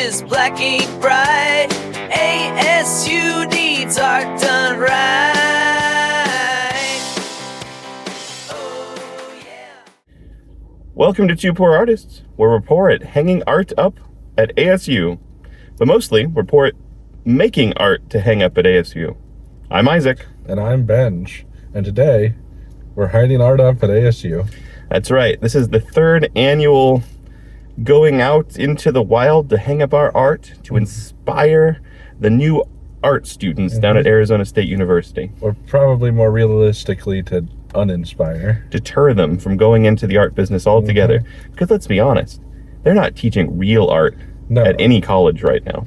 pages, black ink bright. ASU needs art done right. Oh, yeah. Welcome to Two Poor Artists, where we're poor at hanging art up at ASU. But mostly, we're poor at making art to hang up at ASU. I'm Isaac. And I'm Benj. And today, we're hanging art up at ASU. That's right. This is the third annual going out into the wild to hang up our art to inspire the new art students down at Arizona State University. Or probably more realistically to uninspire. Deter them from going into the art business altogether. Because let's be honest, they're not teaching real art at any college right now.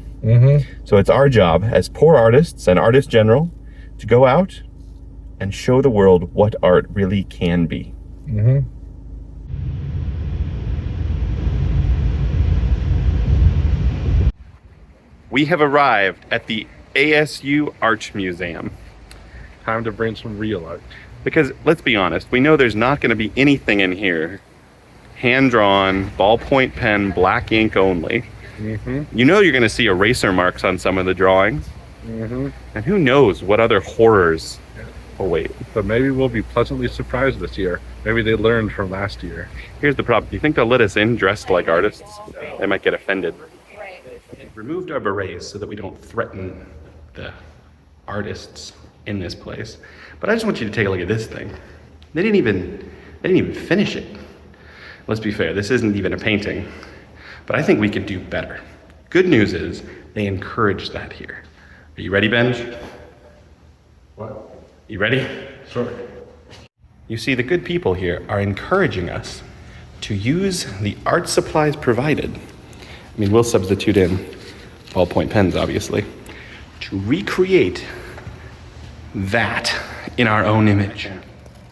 So it's our job as poor artists and artists general to go out and show the world what art really can be. We have arrived at the ASU Art Museum. Time to bring some real art. Because let's be honest, we know there's not going to be anything in here hand-drawn, ballpoint pen, black ink only. You know you're going to see eraser marks on some of the drawings. And who knows what other horrors await. But maybe we'll be pleasantly surprised this year. Maybe they learned from last year. Here's the problem. Do you think they'll let us in dressed like artists? They might get offended. Removed our berets so that we don't threaten the artists in this place. But I just want you to take a look at this thing. They didn't even finish it. Let's be fair, this isn't even a painting. But I think we could do better. Good news is they encourage that here. Are you ready, Benj? What? You ready? Sure. You see, the good people here are encouraging us to use the art supplies provided. I mean, we'll substitute in ballpoint pens, obviously, to recreate that in our own image.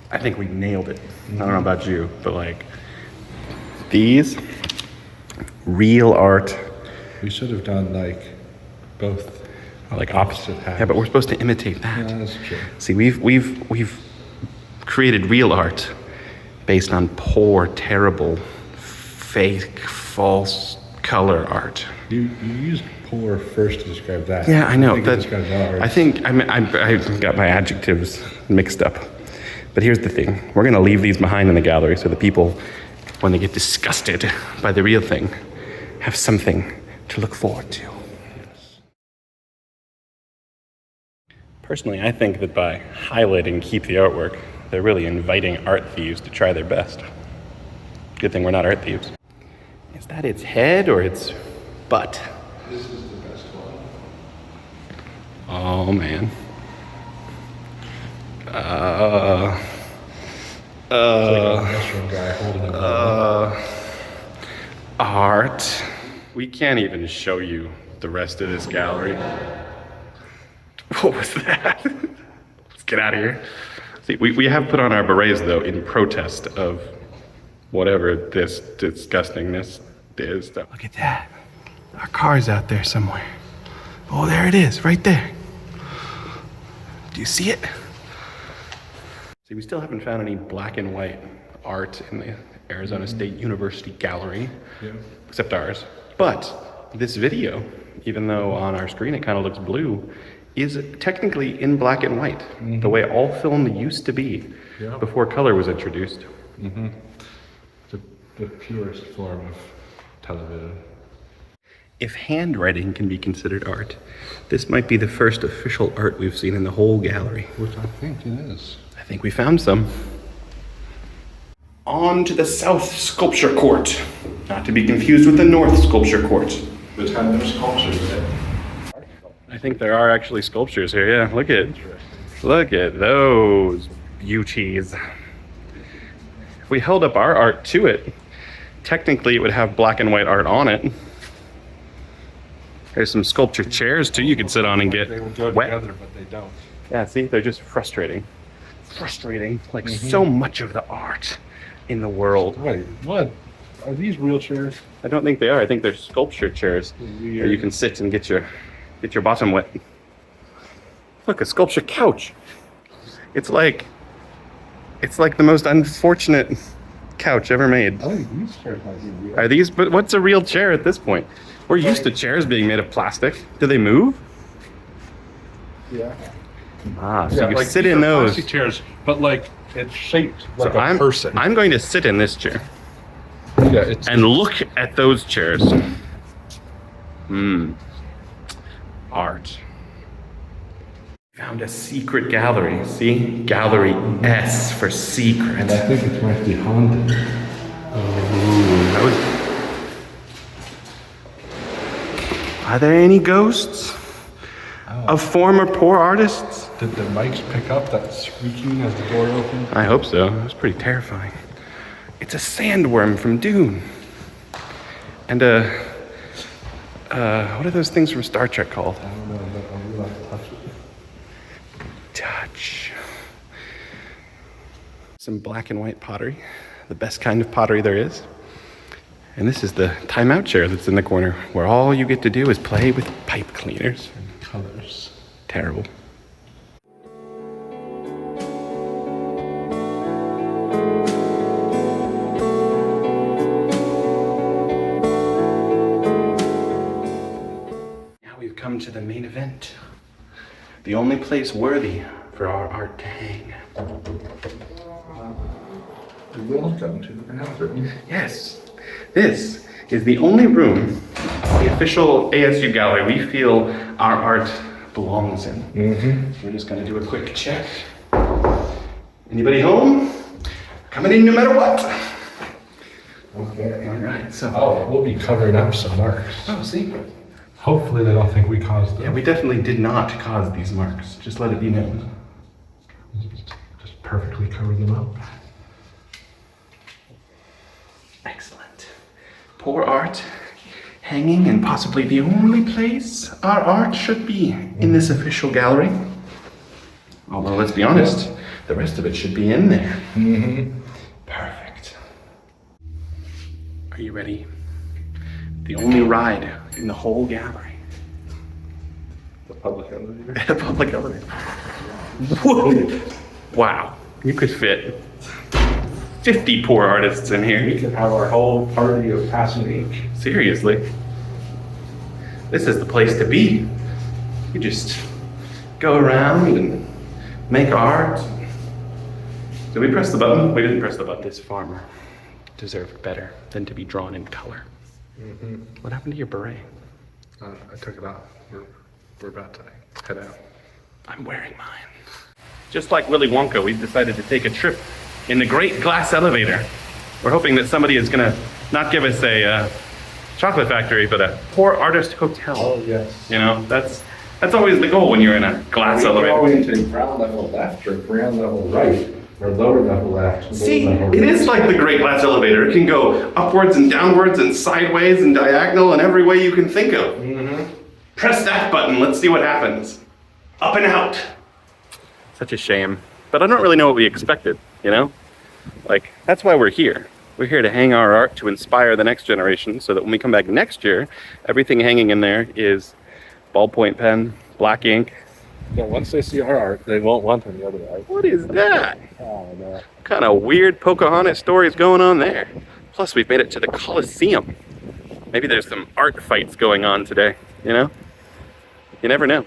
I think we nailed it. I don't know about you, but like, these real art. We should have done like both. Like opposite halves. Yeah, but we're supposed to imitate that. Yeah, that's true. See, we've created real art based on poor, terrible, fake, false color art. You used poor first to describe that. Yeah, I know. I think I got my adjectives mixed up. But here's the thing. We're going to leave these behind in the gallery so the people, when they get disgusted by the real thing, have something to look forward to. Personally, I think that by highlighting Keep the Artwork, they're really inviting art thieves to try their best. Good thing we're not art thieves. Is that its head or its butt? This is the best one. Oh, man. It's like a mushroom guy holding a art. We can't even show you the rest of this gallery. What was that? Let's get out of here. See, we have put on our berets, though, in protest of whatever this disgustingness is. Look at that. Our car's out there somewhere. Oh, there it is, right there. Do you see it? See, we still haven't found any black and white art in the Arizona State University gallery, except ours. But this video, even though on our screen it kind of looks blue, is technically in black and white, the way all film used to be before color was introduced. The purest form of television. If handwriting can be considered art, this might be the first official art we've seen in the whole gallery. Which I think it is. I think we found some. On to the South Sculpture Court, not to be confused with the North Sculpture Court. Which had no sculptures in it. I think there are actually sculptures here, yeah. Look at those beauties. If we held up our art to it, technically it would have black and white art on it. There's some sculpture chairs too you could sit on and get They would go wet. together, but they don't. Yeah, see, they're just frustrating. Like so much of the art in the world. Wait, what? Are these real chairs? I don't think they are. I think they're sculpture chairs where you can sit and get your bottom wet. Look, a sculpture couch. It's like the most unfortunate couch ever made. I think these chairs might be real. Are these? But what's a real chair at this point? We're used to chairs being made of plastic. Do they move? Yeah. Ah, so you like sit these in are those. plastic chairs, but like it's shaped like So a person. I'm going to sit in this chair Yeah, it's and look at those chairs. Art. Found a secret gallery. See? Gallery S for secret. and I think it might be haunted. That was... Are there any ghosts of former poor artists? Did the mics pick up that squeaking as the door opened? I hope so. It was pretty terrifying. It's a sandworm from Dune. And what are those things from Star Trek called? I don't know, but I would like to touch it. Touch. Some black and white pottery, the best kind of pottery there is. And this is the timeout chair that's in the corner, where all you get to do is play with pipe cleaners. And colors. Terrible. Now we've come to the main event. The only place worthy for our art to hang. Welcome to the bathroom. Yes, this is the only room, the official ASU gallery, we feel our art belongs in. We're just gonna do a quick check. Anybody home? Coming in no matter what. Okay. All right, so. Oh, we'll be covering up some marks. Oh, see? Hopefully they don't think we caused them. Yeah, we definitely did not cause these marks. Just let it be known. Just perfectly cover them up. Excellent. Poor art, hanging in possibly the only place our art should be in this official gallery. Although, let's be honest, the rest of it should be in there. Perfect. Are you ready? The only ride in the whole gallery. The public elevator. The public elevator. Whoa! Wow, you could fit 50 poor artists in We here. can have our whole party of passing ink. Seriously. This is the place to be. You just go around and make art. Did we press the button? We didn't press the button. This farmer deserved better than to be drawn in color. What happened to your beret? I took it off. We're about to head out. I'm wearing mine. Just like Willy Wonka, we've decided to take a trip in the great glass elevator. We're hoping that somebody is gonna not give us a chocolate factory, but a poor artist hotel. Oh, yes. You know, that's always the goal when you're in a glass elevator. We're going to ground level left or ground level right or lower level left. See, lower level it right. is like the great glass elevator. It can go upwards and downwards and sideways and diagonal and every way you can think of. Press that button, let's see what happens. Up and out. Such a shame. But I don't really know what we expected, you know? Like, that's why we're here. We're here to hang our art to inspire the next generation so that when we come back next year, everything hanging in there is ballpoint pen, black ink. Yeah, once they see our art, they won't want any other art. What is that? Oh, no. What kind of weird Pocahontas stories going on there? Plus, we've made it to the Colosseum. Maybe there's some art fights going on today, you know? You never know.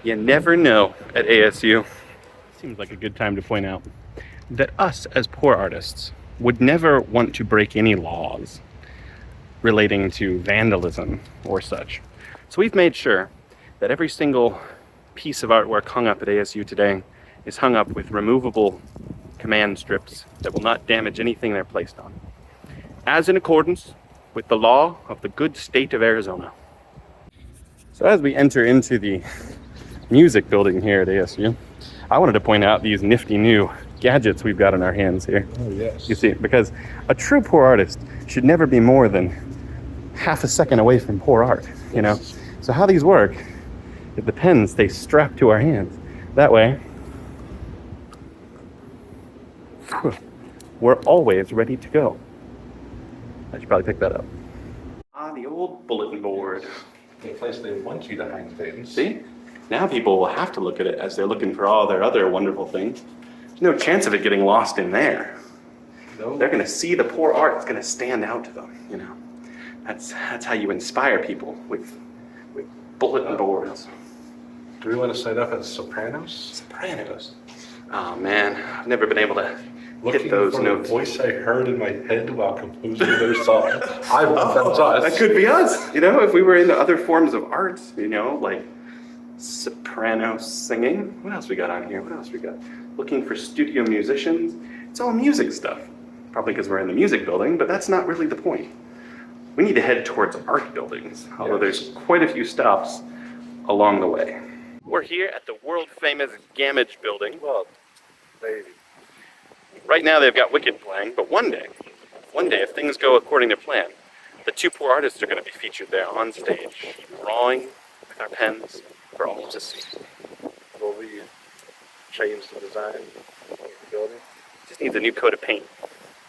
You never know at ASU. Seems like a good time to point out that us as poor artists would never want to break any laws relating to vandalism or such. So we've made sure that every single piece of artwork hung up at ASU today is hung up with removable command strips that will not damage anything they're placed on, as in accordance with the law of the good state of Arizona. So as we enter into the music building here at ASU, I wanted to point out these nifty new gadgets we've got in our hands here. Oh, yes. You see, because a true poor artist should never be more than half a second away from poor art, you know? So how these work, is the pens stay strapped to our hands. That way, we're always ready to go. I should probably pick that up. Ah, the old bulletin board. The place they want you to hang things. See? Now people will have to look at it as they're looking for all their other wonderful things. There's no chance of it getting lost in there. No. They're gonna see the poor art, it's gonna stand out to them, you know. That's how you inspire people with bulletin boards. Do we want to sign up as Sopranos? Sopranos. Oh man, I've never been able to Looking hit those for notes. the voice I heard in my head while composing their song. I bet that's us. That could be us. You know, if we were into other forms of art, you know, like soprano singing. What else we got on here? What else we got? Looking for studio musicians. It's all music stuff. Probably because we're in the music building, but that's not really the point. We need to head towards art buildings, although there's quite a few stops along the way. We're here at the world-famous Gamage building. Well, baby. Right now they've got Wicked playing, but one day, if things go according to plan, the two poor artists are going to be featured there on stage, drawing with our pens for all to see. Will we change the design of the building? Just needs a new coat of paint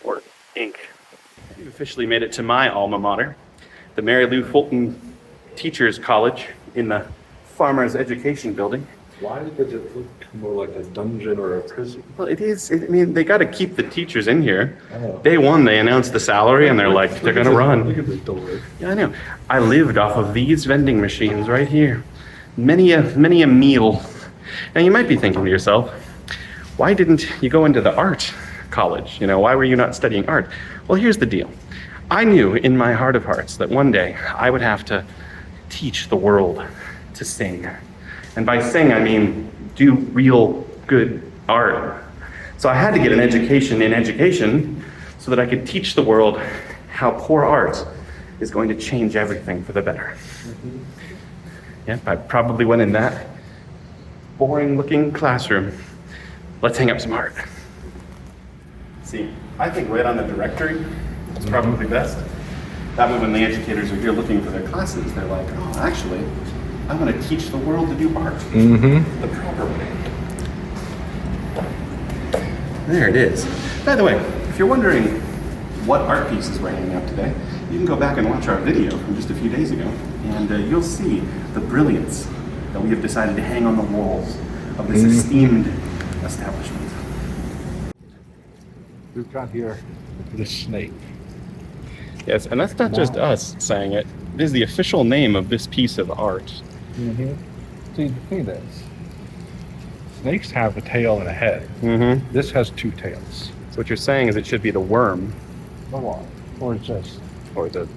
or ink. We've officially made it to my alma mater, the Mary Lou Fulton Teachers College in the Farmers Education Building. Why does it look more like a dungeon or a prison? Well, it is. I mean, they got to keep the teachers in here. Oh. Day one, they announced the salary, and they're like, they're going to run. Look at the door. Yeah, I know. I lived off of these vending machines right here. Many a meal. Now, you might be thinking to yourself, why didn't you go into the art college? You know, why were you not studying art? Well, here's the deal. I knew in my heart of hearts that one day I would have to teach the world to sing. And by sing, I mean do real good art. So I had to get an education in education so that I could teach the world how poor art is going to change everything for the better. Yep, I probably went in that boring looking classroom. Let's hang up some art. See, I think right on the directory is probably best. That way when the educators are here looking for their classes, they're like, oh, actually, I want to teach the world to do art the proper way. There it is. By the way, if you're wondering what art pieces we're hanging up today, you can go back and watch our video from just a few days ago, and you'll see the brilliance that we have decided to hang on the walls of this esteemed establishment. We've got here the snake. Yes, and that's not just us saying it. It is the official name of this piece of art. See, the thing is, snakes have a tail and a head. This has two tails. So what you're saying is it should be the worm. Or just, Or the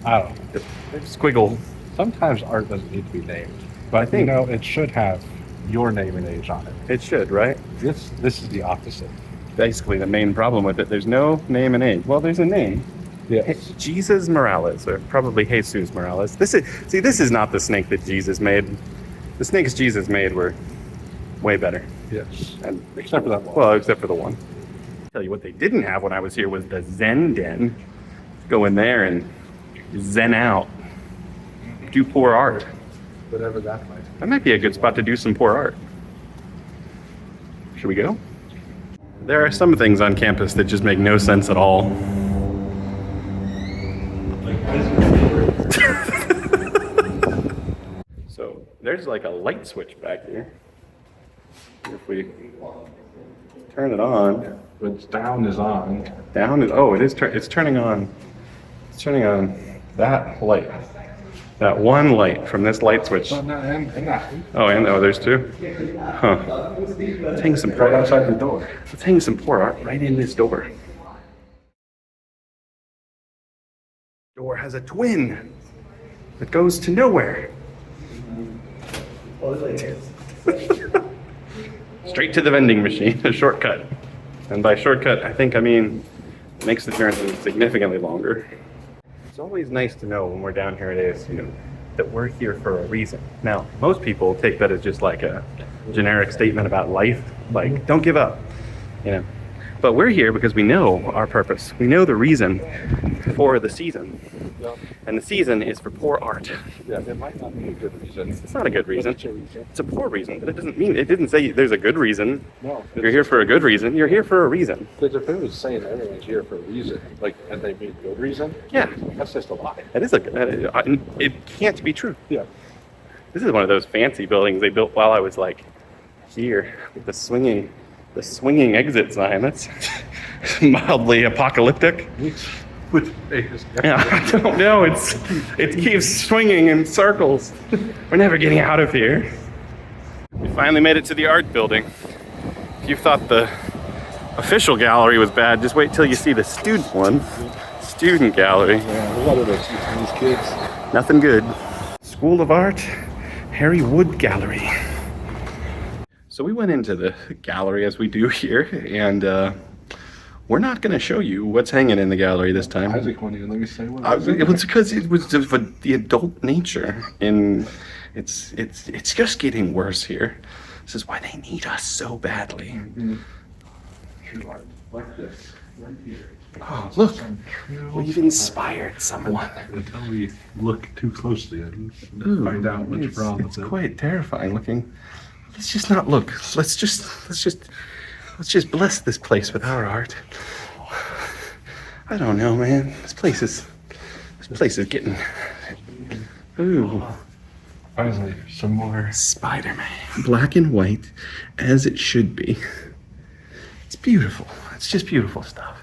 I don't know. squiggle. Sometimes art doesn't need to be named. But I think- you know, it should have your name and age on it. It should, right? This is the opposite. Basically the main problem with it. There's no name and age. Well, there's a name. Yes. Jesus Morales, or probably Jesus Morales. This is not the snake that Jesus made. The snakes Jesus made were way better. Yes. And Except for that one. well, except for the one. Tell you what they didn't have when I was here was the Zen Den. Go in there and zen out. Do poor art. Whatever that might be. That might be a good spot to do some poor art. Should we go? There are some things on campus that just make no sense at all. So there's like a light switch back here. If we turn it on, But down is on. down is, oh, it's turning on. It's turning on that light. That one light from this light switch. And that. Oh, and oh, there's two. Huh. Let's hang some Right poor outside the door. Let's hang some poor art right in this door. Door has a twin that goes to nowhere. Straight to the vending machine, a shortcut. And by shortcut, I think I mean makes the journey significantly longer. It's always nice to know when we're down here at ASU that we're here for a reason. Now, most people take that as just like a generic statement about life, like don't give up, you know. But we're here because we know our purpose. We know the reason for the season. And the season is for poor art. Yeah, it might not be a good reason. It's not a good reason. It's a reason. It's a poor reason, but it didn't say there's a good reason. No. You're here for a good reason. You're here for a reason. Because if it was saying everyone's here for a reason, like, and they mean good reason, Yeah. that's just a lie. That is it can't be true. Yeah. This is one of those fancy buildings they built while I was like here with the swinging exit sign. That's mildly apocalyptic. Which is Yeah, I don't know. It keeps swinging in circles. We're never getting out of here. We finally made it to the art building. If you thought the official gallery was bad, just wait till you see the student one. Student gallery. Yeah, what are these kids? Nothing good. School of Art, Harry Wood Gallery. So we went into the gallery as we do here, and we're not going to show you what's hanging in the gallery this time. Isaac won't even let me say what It was because it was just the adult nature, and it's just getting worse here. This is why they need us so badly. Mm-hmm. True art. Like this. Right here. Oh, look. We've inspired someone. Until we look too closely and find out what's wrong with it. It's quite terrifying looking. Let's just not look. Let's just bless this place with our art. I don't know, man. This place is getting. Ooh. Finally, some more Spider-Man. Black and white, as it should be. It's beautiful. It's just beautiful stuff.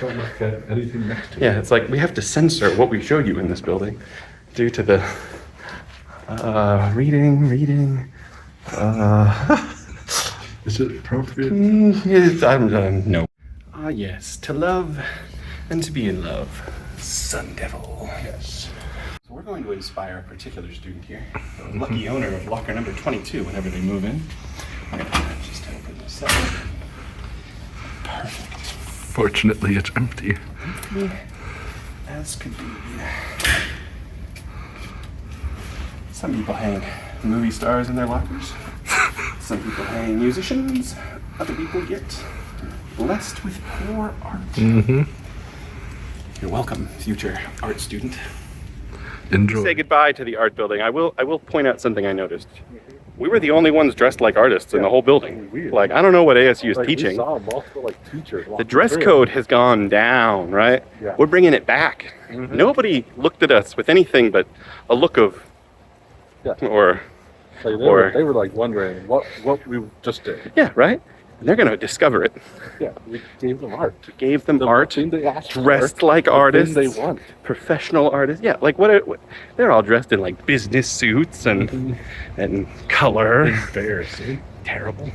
Don't look at anything next to it. Yeah, it's like we have to censor what we show you in this building due to the reading. Is it appropriate? No. Ah, yes. To love and to be in love. Sun Devil. Yes. So we're going to inspire a particular student here. The lucky owner of locker number 22 whenever they move in. I'm going to just open this up. Perfect. Fortunately, it's empty. Empty as could be. Some people hang movie stars in their lockers. Some people hang musicians. Other people get blessed with poor art. Mm-hmm. You're welcome, future art student. Enjoy. Say goodbye to the art building. I will point out something I noticed. We were the only ones dressed like artists in the whole building. Weird. Like, I don't know what ASU is teaching. We saw multiple teachers. The dress code has gone down, right? Yeah. We're bringing it back. Mm-hmm. Nobody looked at us with anything but a look of, or They were like wondering what we just did. yeah, right? And they're going to discover it. Yeah, we gave them art. We gave them art, thing they asked dressed for, like the artists, thing they want. professional artists. Yeah, like what they're all dressed in like business suits and color. Embarrassing. Terrible.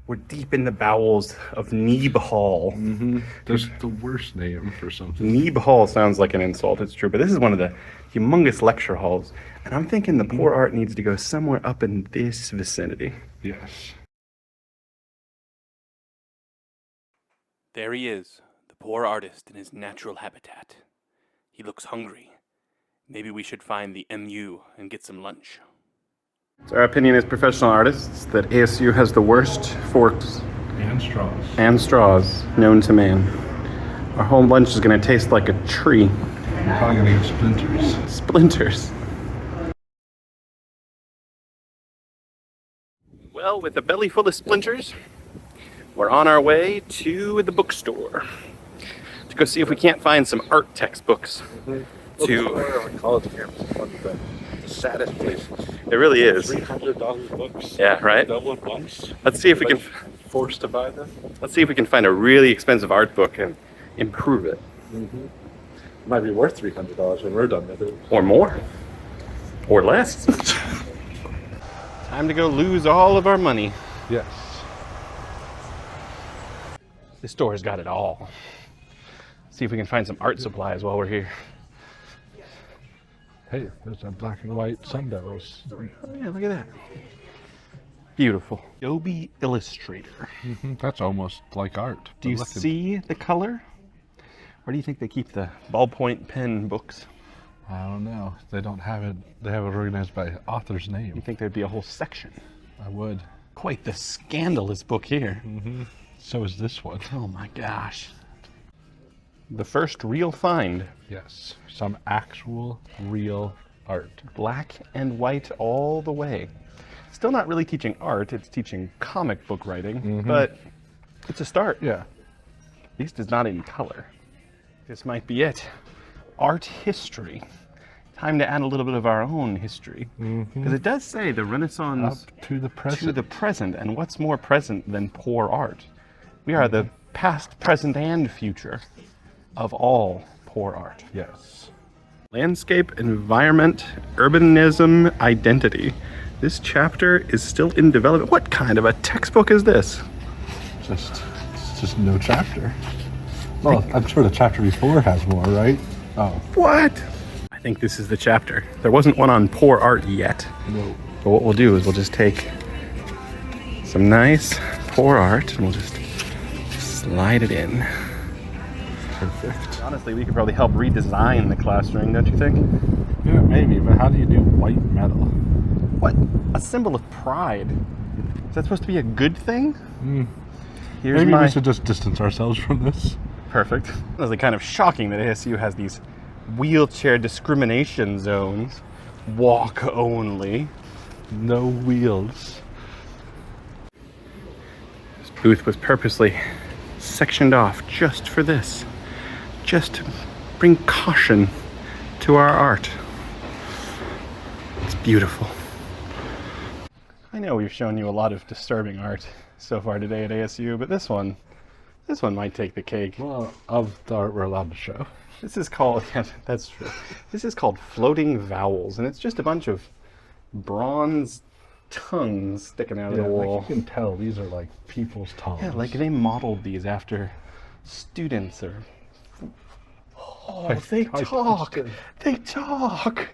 We're deep in the bowels of Neeb Hall. Mm-hmm. That's the worst name for something. Neeb Hall sounds like an insult, it's true, but this is one of the humongous lecture halls. And I'm thinking the poor art needs to go somewhere up in this vicinity. Yes. There he is, the poor artist in his natural habitat. He looks hungry. Maybe we should find the MU and get some lunch. So our opinion as professional artists that ASU has the worst forks And straws. and straws known to man. Our whole lunch is going to taste like a tree. We're probably gonna get splinters. Splinters. Well, with a belly full of splinters, we're on our way to the bookstore to go see if we can't find some art textbooks. On college campus is one of the saddest places. It really is. $300 books. Yeah, right? Double at once. Let's see if we can. Forced to buy them. Let's see if we can find a really expensive art book and improve it, Might be worth $300 when we're done with it. or more, or less. Time to go lose all of our money. Yes. This store's got it all. See if we can find some art supplies while we're here. Hey, there's a black and white Sun Devils. Oh yeah, look at that. Beautiful. Adobe Illustrator. That's almost like art. Do you see the color? Where do you think they keep the ballpoint pen books? I don't know. They don't have it. They have it organized by author's You name. think there'd be a whole section? I would. Quite the scandalous book here. So is this one. Oh my gosh. The first real find. Yes. Some actual, real art. Black and white all the way. Still not really teaching art, it's teaching comic book writing, but it's a start. Yeah. At least it's not in color. This might be it. Art history. Time to add a little bit of our own history. Because it does say the Renaissance Up to the present. to the present, and what's more present than poor art? We are the past, present, and future. of all poor art. Yes. Landscape, environment, urbanism, identity. This chapter is still in development. What kind of a textbook is this? It's just no chapter. Well, I'm sure the chapter before has more, right? Oh. What? I think this is the chapter. There wasn't one on poor art yet. No. But what we'll do is we'll just take some nice poor art and we'll just slide it in. Perfect. Honestly, we could probably help redesign the classroom, don't you think? Yeah, maybe, but how do you do white metal? What? A symbol of pride. Is that supposed to be a good thing? Here's Maybe my... we should just distance ourselves from this. Perfect. It's kind of shocking that ASU has these wheelchair discrimination zones. Walk only. No wheels. This booth was purposely sectioned off just for this. Just to bring caution to our art. It's beautiful. I know we've shown you a lot of disturbing art so far today at ASU, but this one might take the cake. Well, of the art we're allowed to show. This is called, yeah, that's true. This is called Floating Vowels, and it's just a bunch of bronze tongues sticking out of the wall. Like you can tell these are like people's tongues. Yeah, like they modeled these after students or... Oh, they talk! They talk!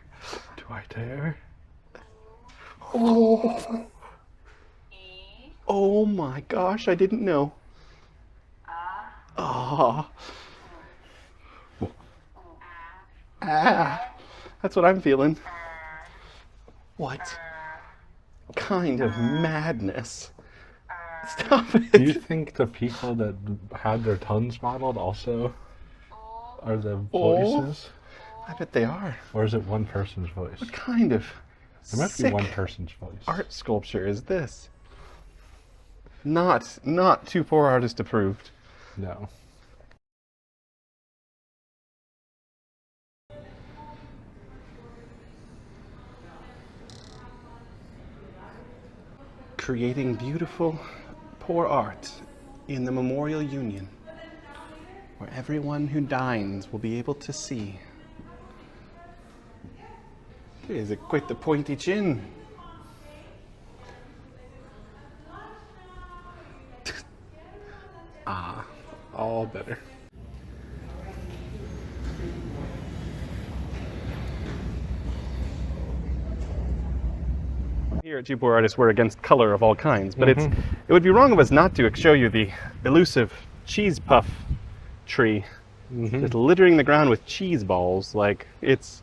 Do I dare? Oh! Oh my gosh, I didn't know. Ah. Ah. That's what I'm feeling. What kind of madness? Stop it. Do you think the people that had their tongues modeled also are the voices? I bet they are. Or is it one person's voice? What kind of There must be sick one person's voice. art sculpture is this? Not too poor artist approved. No. Creating beautiful poor art in the Memorial Union, where everyone who dines will be able to see. Is it quite the pointy chin? Ah, all better. Here at Two Poor Artists, we're against color of all kinds, but it would be wrong of us not to show you the elusive cheese puff tree, just littering the ground with cheese balls. Like it's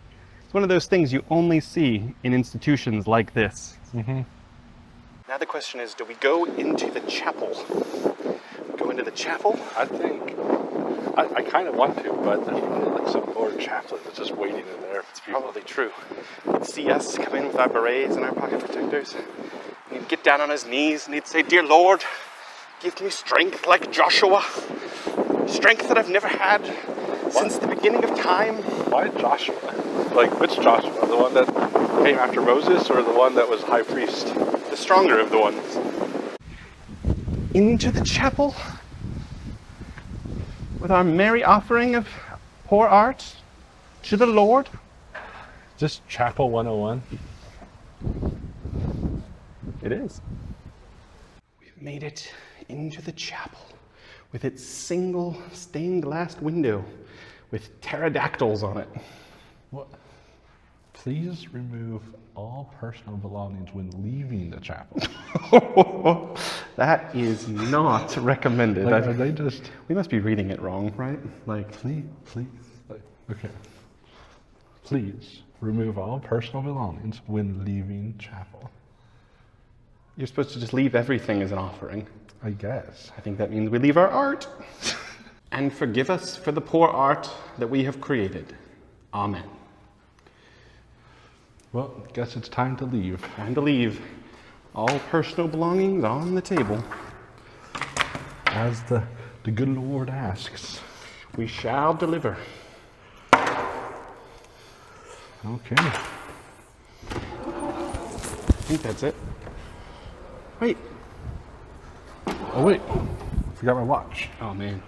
one of those things you only see in institutions like this. Now the question is, do we go into the chapel? Go into the chapel? I think I kind of want to, but there's probably like some bored chaplain that's just waiting in there. It's probably true. He'd see us come in with our berets and our pocket protectors. And he'd get down on his knees and he'd say, "Dear Lord, give me strength like Joshua. Strength that I've never had since the beginning of time." Why Joshua? Like, which Joshua? The one that came after Moses or the one that was high priest? The stronger of the ones. Into the chapel with our merry offering of poor art to the Lord. Just Chapel 101? It is. We've made it into the chapel with its single stained glass window with pterodactyls on it. What? Please remove all personal belongings when leaving the chapel. That is not recommended. Like, are they just... We must be reading it wrong, right? Like, Please. Like, okay. Please remove all personal belongings when leaving chapel. you're supposed to just leave everything as an offering. I guess. I think that means we leave our art. And forgive us for the poor art that we have created. Amen. Well, guess it's time to leave. Time to leave. All personal belongings on the table. As the good Lord asks. We shall deliver. Okay. I think that's it. Wait. Oh wait, forgot my watch. Oh man.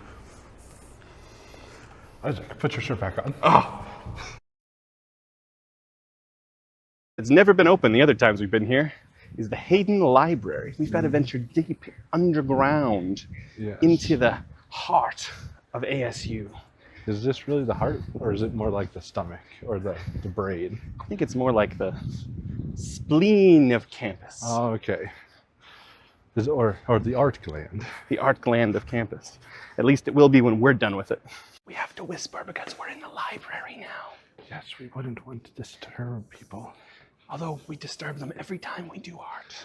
Isaac, put your shirt back on. It's never been open the other times we've been here, is the Hayden Library. We've got to venture deep underground Yes. into the heart of ASU. Is this really the heart, or is it more like the stomach or the brain? I think it's more like the spleen of campus. Oh, okay. Or the art gland. The art gland of campus. At least it will be when we're done with it. We have to whisper because we're in the library now. Yes, we wouldn't want to disturb people. Although we disturb them every time we do art.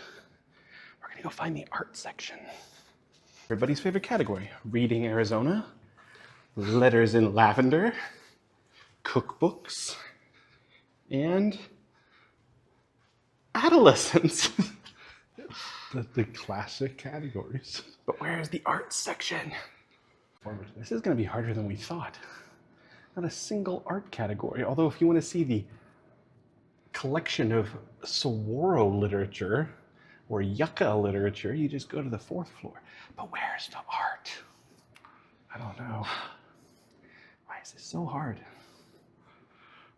We're gonna go find the art section. Everybody's favorite category. Reading Arizona, letters in lavender, cookbooks, and adolescence. The classic categories. But where's the art section? This is gonna be harder than we thought. Not a single art category. Although if you wanna see the collection of Saguaro literature or Yucca literature, you just go to the 4th floor. But where's the art? I don't know. Why is this so hard?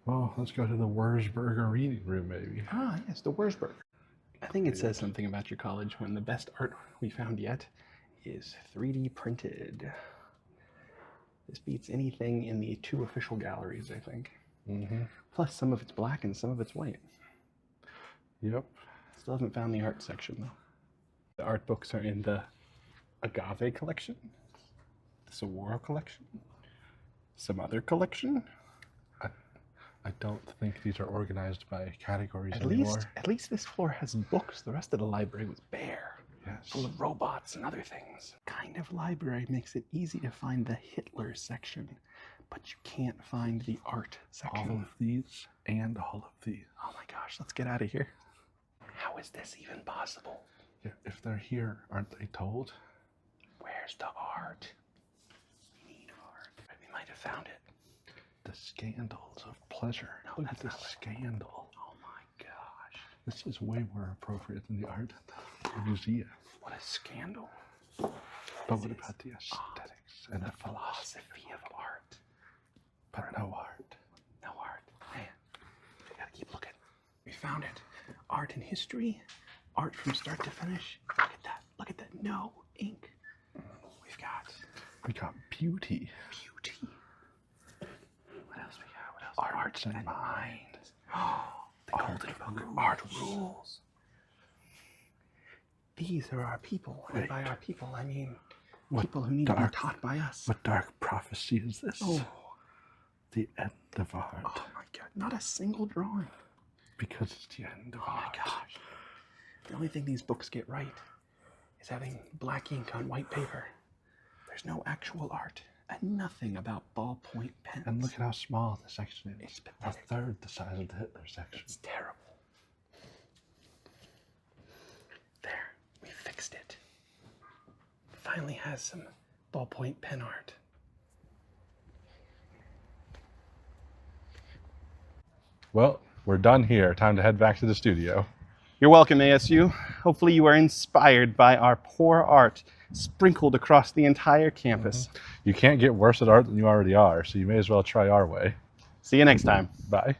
Well, let's go to the Wurzburger reading room, maybe. Ah, yes, the Wurzburger. I think it says something about your college when the best art we found yet is 3D printed. This beats anything in the 2 official galleries, I think. Mm-hmm. Plus, some of it's black and some of it's white. Yep. Still haven't found the art section, though. The art books are in the Agave collection, the Saguaro collection, some other collection. I don't think these are organized by categories anymore. At least this floor has books. The rest of the library was bare, Yes. full of robots and other things. Kind of library makes it easy to find the Hitler section, but you can't find the art section. All of these and all of these. Oh my gosh, let's get out of here. How is this even possible? Yeah, if they're here, aren't they told? Where's the art? We need art. We might have found it. The scandals of pleasure. No, Look at that's this not it. scandal. Oh my gosh. This is way more appropriate than the art at the museum. What a scandal. But what about the aesthetics and the philosophy of art. but no art? No art. Man, we gotta keep looking. We found it. Art and history. Art from start to finish. Look at that. Look at that. No ink. We got beauty. Beauty. What else we got? What else? Arts and mind. The golden book. Art rules. These are our people. And Wait. by our people, I mean What people who need to be dark- taught by us. What dark prophecy is this? Oh. The end of art. Oh my god. Not a single drawing. Because it's the end of Oh my art. gosh. The only thing these books get right is having black ink on white paper. There's no actual art and nothing about ballpoint pens. And look at how small the section is. It's A pathetic. third the size of the Hitler section. It's terrible. There, we fixed it. Finally has some ballpoint pen art. Well, we're done here. Time to head back to the studio. You're welcome, ASU. Hopefully you are inspired by our poor art sprinkled across the entire campus. You can't get worse at art than you already are, so you may as well try our way. See you next time. Bye.